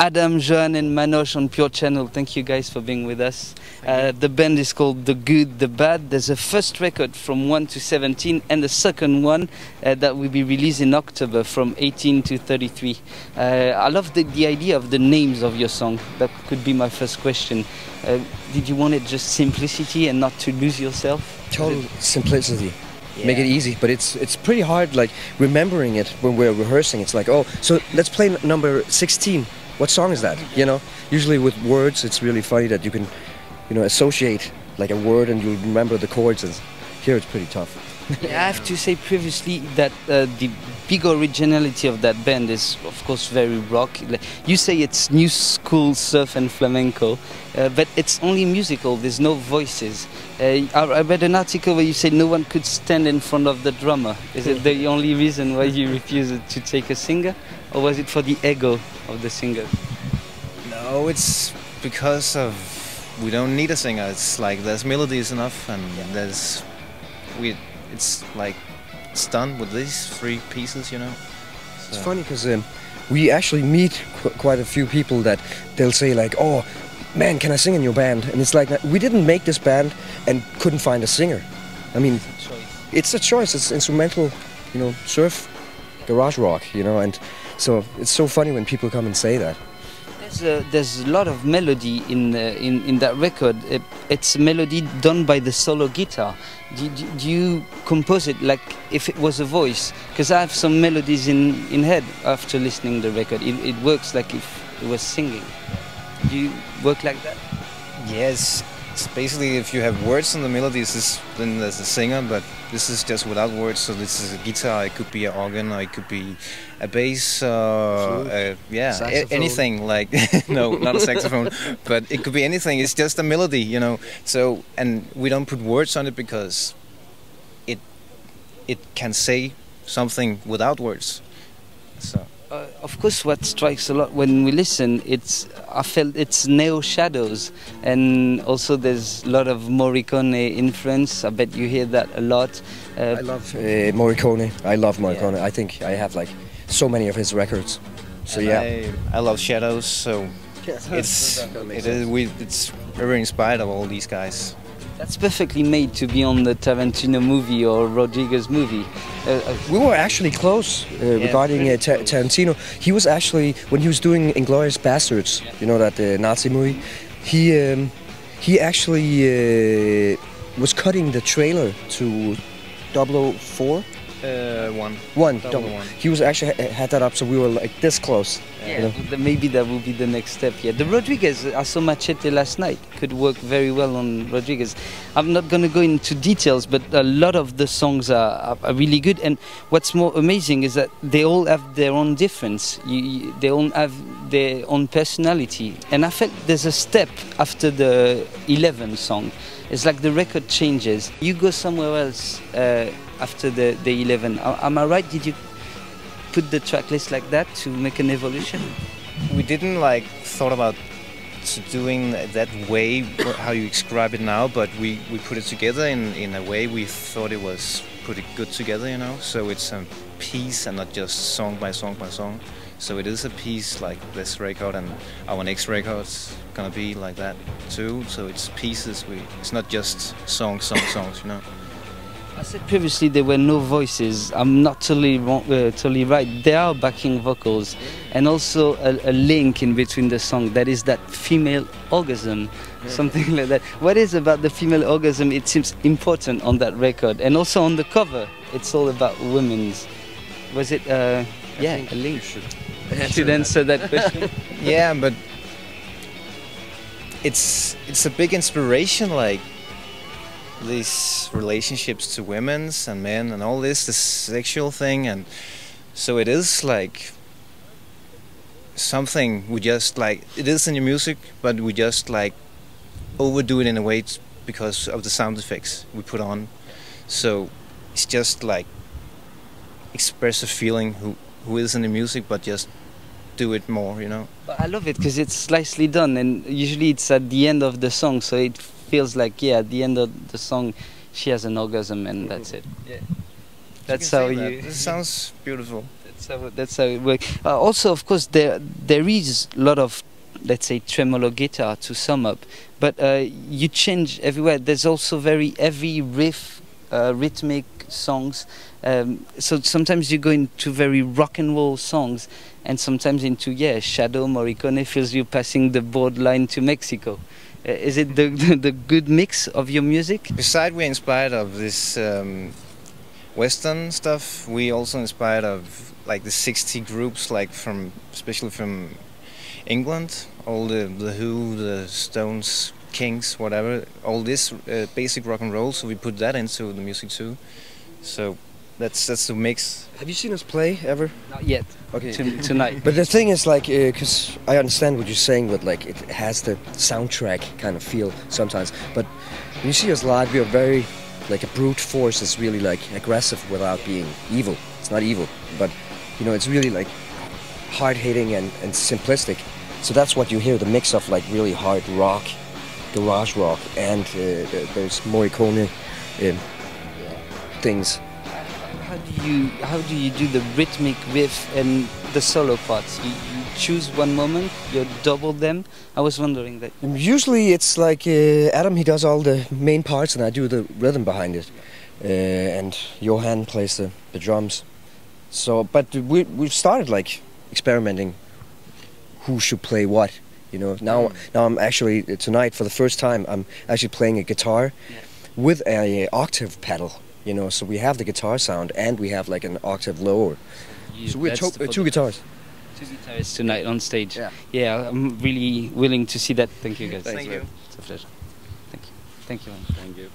Adam, Johan and Manoj on Pure Channel. Thank you guys for being with us. The band is called The Good, The Bad. There's a first record from 1 to 17 and the second one that will be released in October from 18 to 33. I love the idea of the names of your song. That could be my first question. Did you want it just simplicity and not to lose yourself? Total simplicity. Yeah. Make it easy, but it's pretty hard, like remembering it when we're rehearsing. It's like, oh, so let's play number 16. What song is that? You know, usually with words, it's really funny that you can, you know, associate like a word and you remember the chords. And here it's pretty tough. Yeah, I have to say previously that the big originality of that band is, of course, very rock. You say it's new school surf and flamenco, but it's only musical. There's no voices. I read an article where you said no one could stand in front of the drummer. Is it the only reason why you refused to take a singer, or was it for the ego of the singer? No, it's because of we don't need a singer. It's like there's melodies enough, and there's it's like it's done with these 3 pieces, you know. So. It's funny because we actually meet quite a few people that they'll say like, oh man, can I sing in your band? And it's like, we didn't make this band and couldn't find a singer. I mean, it's a choice. It's instrumental, you know, surf, garage rock, you know, and so it's so funny when people come and say that. There's a lot of melody in that record. It's a melody done by the solo guitar. Do you compose it like if it was a voice? Because I have some melodies in head after listening to the record. It works like if it was singing. Do you work like that? Yes, it's basically if you have words on the melodies, then there's a singer, but this is just without words. So this is a guitar, it could be an organ, or it could be a bass, yeah, anything like, no, not a saxophone, but it could be anything. It's just a melody, you know. So, and we don't put words on it because it can say something without words. So. Of course, what strikes a lot when we listen, I felt it's neo shadows, and also there's a lot of Morricone influence. I bet you hear that a lot. I love Morricone. I love Morricone. Yeah. I think I have like so many of his records. So yeah, I love shadows. So it's very inspired of all these guys. That's perfectly made to be on the Tarantino movie or Rodriguez movie. We were actually close regarding Tarantino. He was actually, when he was doing Inglourious Basterds, you know, that Nazi movie, he actually was cutting the trailer to 004. One. He was actually had that up, so we were like this close. Yeah, you know? Maybe that will be the next step. Yeah, the Rodriguez, I saw Machete last night. Could work very well on Rodriguez. I'm not going to go into details, but a lot of the songs are really good. And what's more amazing is that they all have their own difference. They all have their own personality. And I felt there's a step after the 11 song. It's like the record changes. You go somewhere else after the 11. Am I right? Did you put the track list like that to make an evolution? We didn't like thought about doing that way, how you describe it now, but we put it together in a way we thought it was pretty good together, you know. So it's a piece and not just song by song by song. So it is a piece like this record, and our next record's gonna be like that too. So it's pieces. It's not just songs, you know. I said previously there were no voices. I'm not totally right. There are backing vocals, and also a link in between the song. That is that female orgasm, something like that. What is about the female orgasm? It seems important on that record, and also on the cover. It's all about women's. Was it? Yeah, a link. Should answer that question. Yeah, but it's a big inspiration, like these relationships to women's and men and all this sexual thing, and so it is like something we just like. It is in the music, but we just like overdo it in a way because of the sound effects we put on. So it's just like express a feeling who is in the music, but just do it more, you know. I love it because it's nicely done, and usually it's at the end of the song, so it feels like, yeah, at the end of the song she has an orgasm and that's it. Yeah. That's how you... It sounds beautiful. That's how it works. Also, of course, there is a lot of, let's say, tremolo guitar to sum up, but you change everywhere. There's also very heavy rhythmic songs. So sometimes you go into very rock and roll songs, and sometimes into Shadow Morricone feels you passing the borderline to Mexico. Is it the good mix of your music? Besides, we're inspired of this Western stuff. We also inspired of like the 60 groups, like especially from England, all the Who, the Stones, Kings, whatever. All this basic rock and roll. So we put that into the music too. So that's the mix. Have you seen us play ever? Not yet. Okay. Tonight. But the thing is, like, because I understand what you're saying, but like it has the soundtrack kind of feel sometimes. But when you see us live, we are very like a brute force. It's really like aggressive without being evil. It's not evil, but you know, it's really like hard-hitting and simplistic. So that's what you hear, the mix of like really hard rock, garage rock, and those Morricone things. How do you do the rhythmic riff and the solo parts? You choose one moment, you double them. I was wondering that. Usually it's like Adam, he does all the main parts and I do the rhythm behind it, and Johan plays the drums. So, but we've started like experimenting who should play what. You know, now I'm actually tonight for the first time I'm actually playing a guitar with a octave pedal. You know, so we have the guitar sound and we have like an octave lower. So we're two guitars. Two guitarists tonight on stage. Yeah, I'm really willing to see that. Thank you guys. Thank you. It's a pleasure. Thank you. Thank you. Thank you.